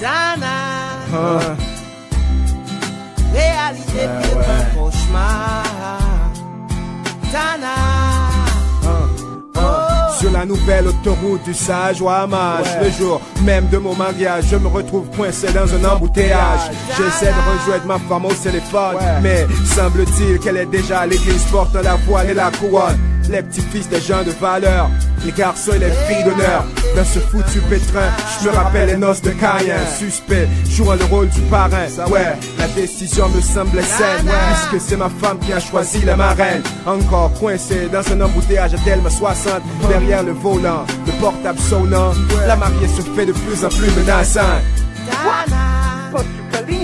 Dana, réalité pire qu'un cauchemar. Dana, sur la nouvelle autoroute du sage ou Hamas, le jour même de mon mariage, je me retrouve coincé dans un embouteillage. J'essaie de rejoindre ma femme au téléphone, mais semble-t-il qu'elle est déjà à l'église portant la voile et la couronne. Les petits-fils des gens de valeur, les garçons et les filles d'honneur. Dans ce foutu pétrin, je me rappelle les noces de Caïn. Suspect, jouant le rôle du parrain. Ouais, la décision me semblait saine, puisque c'est ma femme qui a choisi la marraine. Encore coincé dans un embouteillage à Delma 60, derrière le volant, le portable sonnant. La mariée se fait de plus en plus menaçante.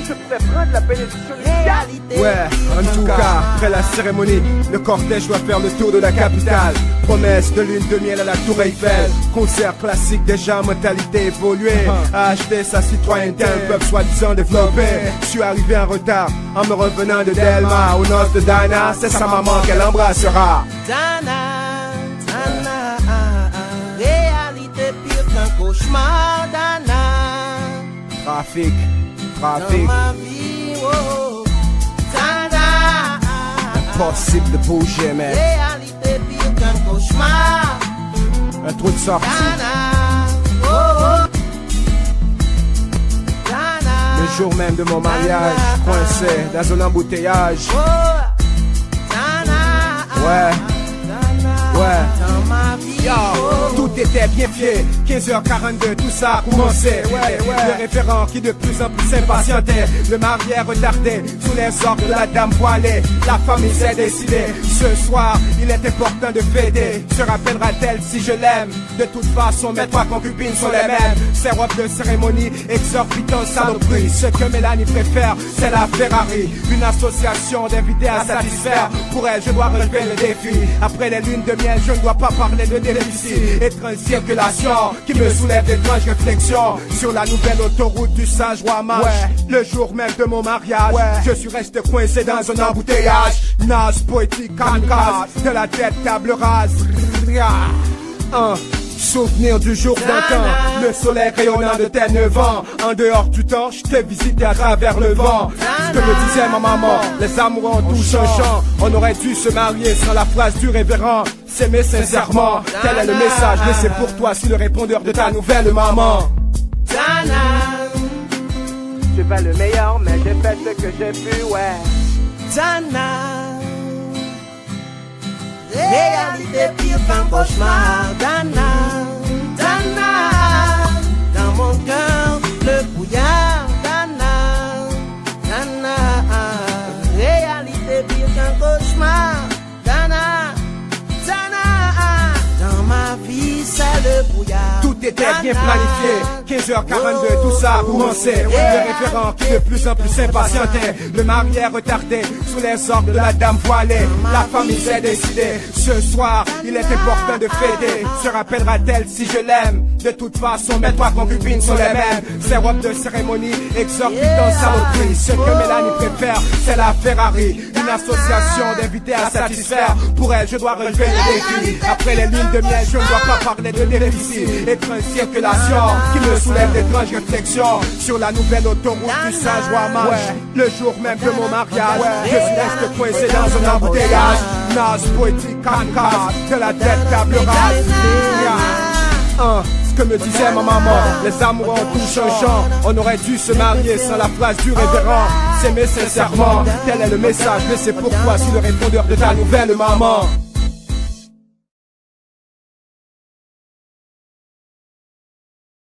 Je pourrais prendre la bénédiction initiale. Ouais, en tout cas, après la cérémonie, le cortège doit faire le tour de la capitale. Promesse de lune de miel à la Tour Eiffel. Concert classique déjà, mentalité évoluée. A acheté sa citoyenneté, un peuple soi-disant développé. Je suis arrivé en retard en me revenant de Delma. Aux noces de Dana, c'est sa maman qu'elle embrassera. Dana, réalité pire qu'un cauchemar. Dana, Trafic. dans ma vie, oh, Dana, Impossible de bouger, mais réalité pire qu'un cauchemar. un trou de sortie. Dana, oh, oh, Dana, Le jour même de mon mariage, coincé dans un embouteillage. oh, Dana, Ouais. dans ma vie, Yo, oh, tout était bien fait, 15h42, tout ça a commencé. Le référent qui de plus en plus s'impatientait, le marié retardé, sous les ordres de la dame voilée. La famille s'est décidée, ce soir il est important de fêter. Se rappellera-t-elle si je l'aime? De toute façon mes trois concubines sont les mêmes. Ces robes de cérémonie exorbitantes saloperies. Ce que Mélanie préfère, c'est la Ferrari. Une association d'invités à satisfaire. Pour elle je dois relever le défi. Après les lunes de miel je ne dois pas parler de déficit. Étrange circulation qui me soulève d'étranges réflexions sur la nouvelle autoroute du singe roi mage. Le jour même de mon mariage, je suis resté coincé dans un embouteillage. Naze, poétique, kamikaze, de la tête table rase. Souvenir du jour d'antan, le soleil rayonnant de tes 9 ans. En dehors du temps, je t'ai visité à travers le vent. Ce que me disait ma maman, les amoureux ont tout changeant. On aurait dû se marier sans la phrase du révérend. S'aimer sincèrement, tel est le message laissé pour toi sur le répondeur de ta nouvelle maman. Dana, Je fais le meilleur, mais j'ai fait ce que j'ai pu, ouais. Dana, réalité pire qu'un cauchemar. Dana, Dana, dans mon cœur le brouillard. Dana, Dana, réalité pire qu'un cauchemar. Dana, Dana, dans ma vie c'est le brouillard. Tout était bien planifié, 15h42, tout ça a commencé. Le référent qui de plus en plus s'impatientait, le marié retardé, sous les ordres de la dame voilée. La famille s'est décidée, ce soir il est important de fêter. Se rappellera-t-elle si je l'aime? De toute façon mes trois concubines sont les mêmes. Ces robes de cérémonie exorbitantes saloperies. Ce que Mélanie préfère, c'est la Ferrari. Une association d'invités à satisfaire. Pour elle je dois relever le défi. Après les lunes de miel je ne dois pas parler de déficit. Étrange circulation qui me soulève d'étranges réflexions sur la nouvelle autoroute du singe roi mage. Le jour même de mon mariage, je suis resté coincé dans un embouteillage. Naze, poétique, kamikaze, de la tête table rase. Ce que me disait ma maman, les amoureux ont tout changeant. On aurait dû se marier sans la phrase du révérend. S'aimer sincèrement, tel est le message laissé pour toi sur le répondeur de ta nouvelle maman.